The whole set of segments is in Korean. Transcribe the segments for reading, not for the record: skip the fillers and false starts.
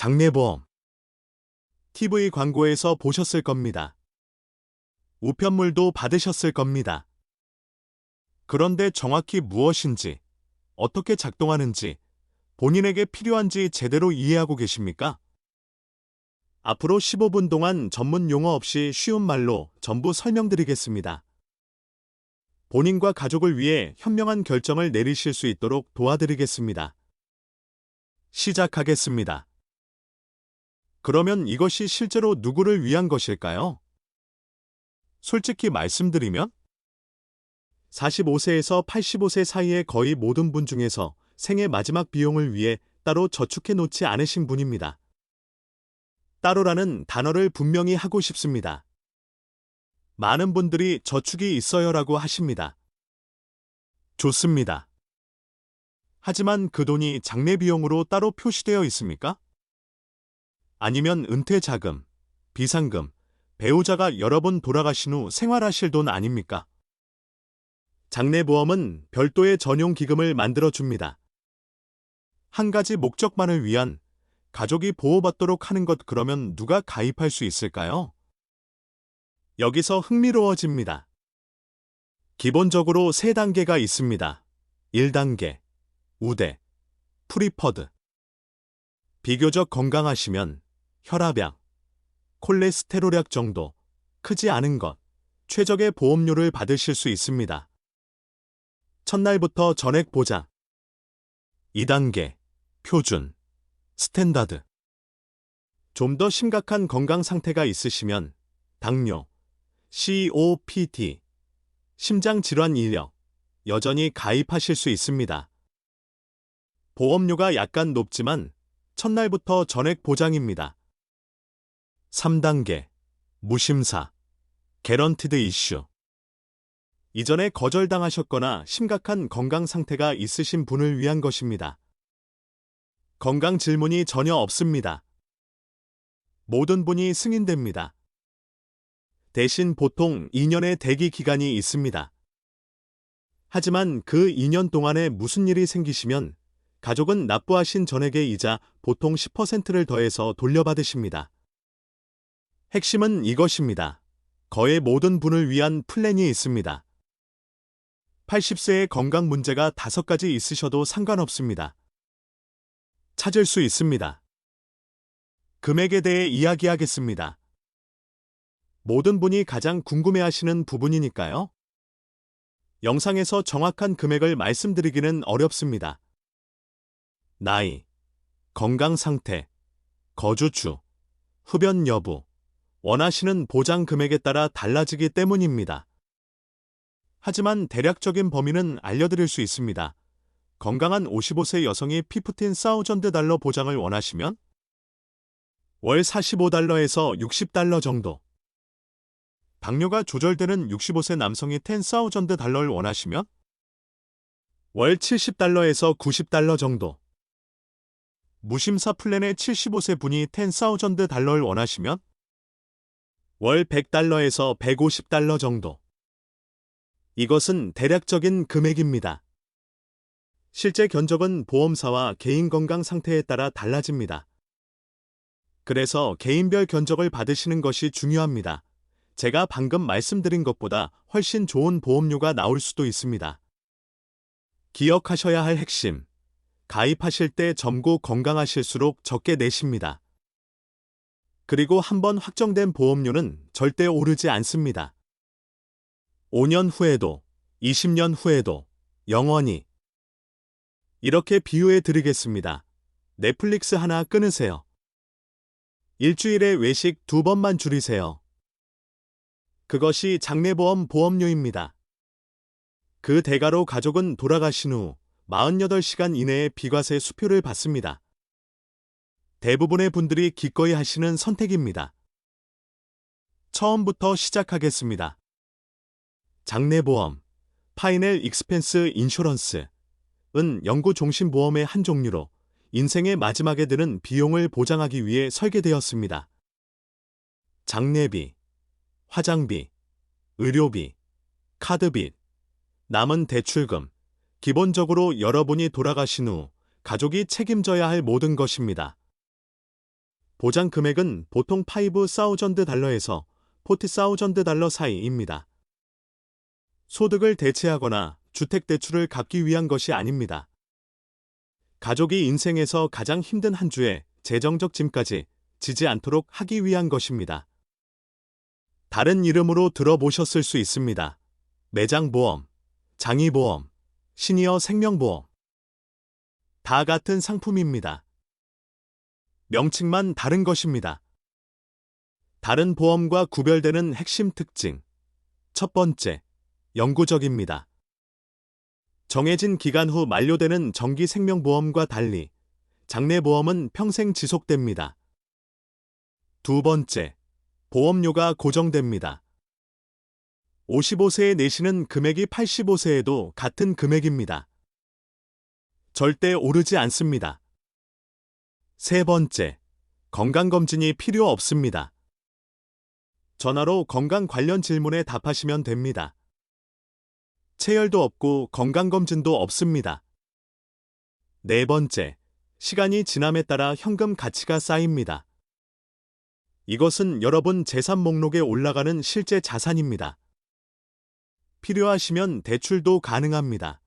장례보험. TV 광고에서 보셨을 겁니다. 우편물도 받으셨을 겁니다. 그런데 정확히 무엇인지, 어떻게 작동하는지, 본인에게 필요한지 제대로 이해하고 계십니까? 앞으로 15분 동안 전문 용어 없이 쉬운 말로 전부 설명드리겠습니다. 본인과 가족을 위해 현명한 결정을 내리실 수 있도록 도와드리겠습니다. 시작하겠습니다. 그러면 이것이 실제로 누구를 위한 것일까요? 솔직히 말씀드리면 45세에서 85세 사이의 거의 모든 분 중에서 생애 마지막 비용을 위해 따로 저축해 놓지 않으신 분입니다. 따로라는 단어를 분명히 하고 싶습니다. 많은 분들이 저축이 있어요라고 하십니다. 좋습니다. 하지만 그 돈이 장례 비용으로 따로 표시되어 있습니까? 아니면 은퇴 자금, 비상금, 배우자가 여러 번 돌아가신 후 생활하실 돈 아닙니까? 장례보험은 별도의 전용 기금을 만들어줍니다. 한 가지 목적만을 위한, 가족이 보호받도록 하는 것, 그러면 누가 가입할 수 있을까요? 여기서 흥미로워집니다. 기본적으로 3단계가 있습니다. 1단계, 우대, 프리퍼드. 비교적 건강하시면 혈압약, 콜레스테롤약 정도, 크지 않은 것, 최적의 보험료를 받으실 수 있습니다. 첫날부터 전액 보장. 2단계, 표준, 스탠다드. 좀 더 심각한 건강 상태가 있으시면 당뇨, COPD, 심장질환 이력, 여전히 가입하실 수 있습니다. 보험료가 약간 높지만 첫날부터 전액 보장입니다. 3단계, 무심사, 개런티드 이슈. 이전에 거절당하셨거나 심각한 건강 상태가 있으신 분을 위한 것입니다. 건강 질문이 전혀 없습니다. 모든 분이 승인됩니다. 대신 보통 2년의 대기 기간이 있습니다. 하지만 그 2년 동안에 무슨 일이 생기시면 가족은 납부하신 전액의 이자 보통 10%를 더해서 돌려받으십니다. 핵심은 이것입니다. 거의 모든 분을 위한 플랜이 있습니다. 80세의 건강 문제가 5가지 있으셔도 상관없습니다. 찾을 수 있습니다. 금액에 대해 이야기하겠습니다. 모든 분이 가장 궁금해하시는 부분이니까요. 영상에서 정확한 금액을 말씀드리기는 어렵습니다. 나이, 건강 상태, 거주주, 흡연 여부, 원하시는 보장 금액에 따라 달라지기 때문입니다. 하지만 대략적인 범위는 알려드릴 수 있습니다. 건강한 55세 여성이 $15,000 보장을 원하시면 월 $45에서 $60 정도. 당뇨가 조절되는 65세 남성이 $10,000를 원하시면 월 $70에서 $90 정도. 무심사 플랜의 75세 분이 $10,000를 원하시면 월 $100에서 $150 정도. 이것은 대략적인 금액입니다. 실제 견적은 보험사와 개인 건강 상태에 따라 달라집니다. 그래서 개인별 견적을 받으시는 것이 중요합니다. 제가 방금 말씀드린 것보다 훨씬 좋은 보험료가 나올 수도 있습니다. 기억하셔야 할 핵심. 가입하실 때 젊고 건강하실수록 적게 내십니다. 그리고 한번 확정된 보험료는 절대 오르지 않습니다. 5년 후에도, 20년 후에도, 영원히. 이렇게 비유해 드리겠습니다. 넷플릭스 하나 끊으세요. 일주일에 외식 2번만 줄이세요. 그것이 장례보험 보험료입니다. 그 대가로 가족은 돌아가신 후 48시간 이내에 비과세 수표를 받습니다. 대부분의 분들이 기꺼이 하시는 선택입니다. 처음부터 시작하겠습니다. 장례보험, 파이널 익스펜스 인슈런스은 연구종신보험의 한 종류로 인생의 마지막에 드는 비용을 보장하기 위해 설계되었습니다. 장례비, 화장비, 의료비, 카드비, 남은 대출금, 기본적으로 여러분이 돌아가신 후 가족이 책임져야 할 모든 것입니다. 보장 금액은 보통 $5,000에서 $40,000 사이입니다. 소득을 대체하거나 주택대출을 갚기 위한 것이 아닙니다. 가족이 인생에서 가장 힘든 한 주에 재정적 짐까지 지지 않도록 하기 위한 것입니다. 다른 이름으로 들어보셨을 수 있습니다. 매장보험, 장의보험, 시니어 생명보험. 다 같은 상품입니다. 명칭만 다른 것입니다. 다른 보험과 구별되는 핵심 특징. 첫 번째, 영구적입니다. 정해진 기간 후 만료되는 정기 생명보험과 달리 장래보험은 평생 지속됩니다. 두 번째, 보험료가 고정됩니다. 55세에 내시는 금액이 85세에도 같은 금액입니다. 절대 오르지 않습니다. 세 번째, 건강검진이 필요 없습니다. 전화로 건강 관련 질문에 답하시면 됩니다. 체열도 없고 건강검진도 없습니다. 네 번째, 시간이 지남에 따라 현금 가치가 쌓입니다. 이것은 여러분 재산 목록에 올라가는 실제 자산입니다. 필요하시면 대출도 가능합니다.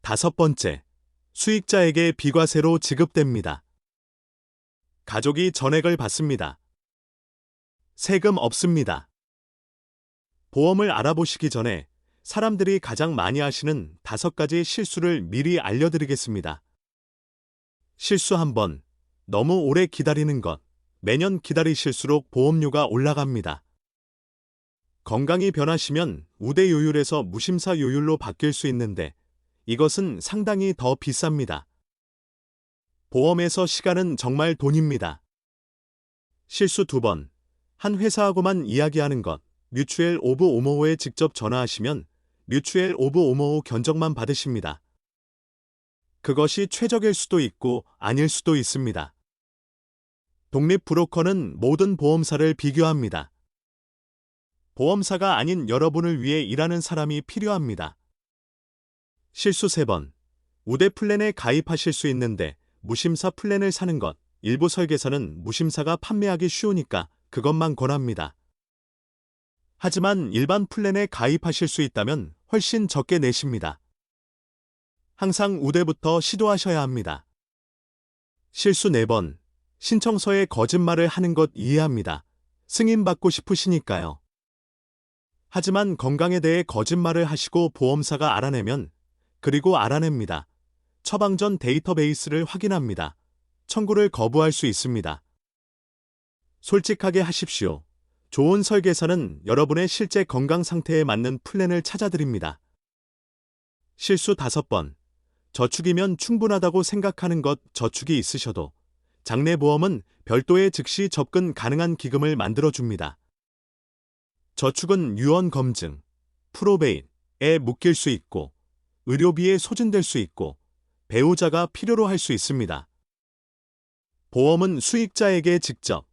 다섯 번째, 수익자에게 비과세로 지급됩니다. 가족이 전액을 받습니다. 세금 없습니다. 보험을 알아보시기 전에 사람들이 가장 많이 하시는 5가지 실수를 미리 알려드리겠습니다. 실수 1번, 너무 오래 기다리는 것. 매년 기다리실수록 보험료가 올라갑니다. 건강이 변하시면 우대 요율에서 무심사 요율로 바뀔 수 있는데 이것은 상당히 더 비쌉니다. 보험에서 시간은 정말 돈입니다. 실수 2번, 한 회사하고만 이야기하는 것. 뮤추엘 오브 오머호에 직접 전화하시면 뮤추엘 오브 오머호 견적만 받으십니다. 그것이 최적일 수도 있고 아닐 수도 있습니다. 독립 브로커는 모든 보험사를 비교합니다. 보험사가 아닌 여러분을 위해 일하는 사람이 필요합니다. 실수 3번, 우대 플랜에 가입하실 수 있는데 무심사 플랜을 사는 것. 일부 설계사는 무심사가 판매하기 쉬우니까 그것만 권합니다. 하지만 일반 플랜에 가입하실 수 있다면 훨씬 적게 내십니다. 항상 우대부터 시도하셔야 합니다. 실수 4번, 신청서에 거짓말을 하는 것 이해합니다. 승인받고 싶으시니까요. 하지만 건강에 대해 거짓말을 하시고 보험사가 알아내면, 그리고 알아냅니다. 처방 전 데이터베이스를 확인합니다. 청구를 거부할 수 있습니다. 솔직하게 하십시오. 좋은 설계사는 여러분의 실제 건강 상태에 맞는 플랜을 찾아드립니다. 실수 5번, 저축이면 충분하다고 생각하는 것. 저축이 있으셔도 장래보험은 별도의 즉시 접근 가능한 기금을 만들어줍니다. 저축은 유언검증, 프로베잇에 묶일 수 있고 의료비에 소진될 수 있고 배우자가 필요로 할 수 있습니다. 보험은 수익자에게 직접,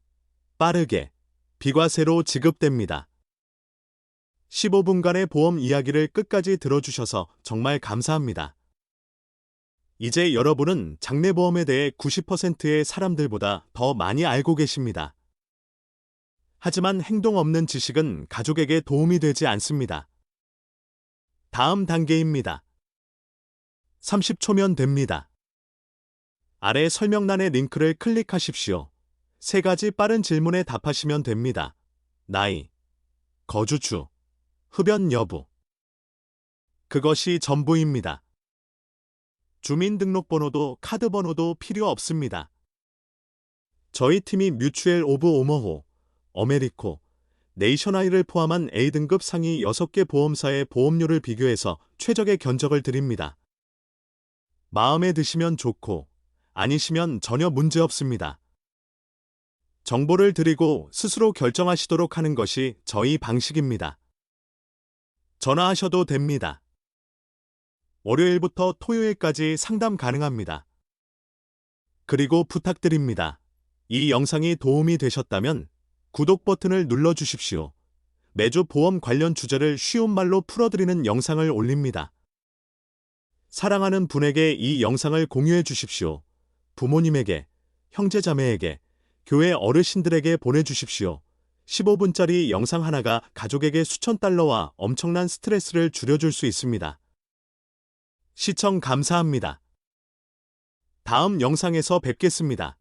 빠르게, 비과세로 지급됩니다. 15분간의 보험 이야기를 끝까지 들어주셔서 정말 감사합니다. 이제 여러분은 장래보험에 대해 90%의 사람들보다 더 많이 알고 계십니다. 하지만 행동 없는 지식은 가족에게 도움이 되지 않습니다. 다음 단계입니다. 30초면 됩니다. 아래 설명란의 링크를 클릭하십시오. 3가지 빠른 질문에 답하시면 됩니다. 나이, 거주주, 흡연 여부. 그것이 전부입니다. 주민등록번호도 카드번호도 필요 없습니다. 저희 팀이 뮤추엘 오브 오머호, 어메리코, 네이션아이를 포함한 A등급 상위 6개 보험사의 보험료를 비교해서 최적의 견적을 드립니다. 마음에 드시면 좋고 아니시면 전혀 문제 없습니다. 정보를 드리고 스스로 결정하시도록 하는 것이 저희 방식입니다. 전화하셔도 됩니다. 월요일부터 토요일까지 상담 가능합니다. 그리고 부탁드립니다. 이 영상이 도움이 되셨다면 구독 버튼을 눌러주십시오. 매주 보험 관련 주제를 쉬운 말로 풀어드리는 영상을 올립니다. 사랑하는 분에게 이 영상을 공유해 주십시오. 부모님에게, 형제자매에게, 교회 어르신들에게 보내주십시오. 15분짜리 영상 하나가 가족에게 수천 달러와 엄청난 스트레스를 줄여줄 수 있습니다. 시청 감사합니다. 다음 영상에서 뵙겠습니다.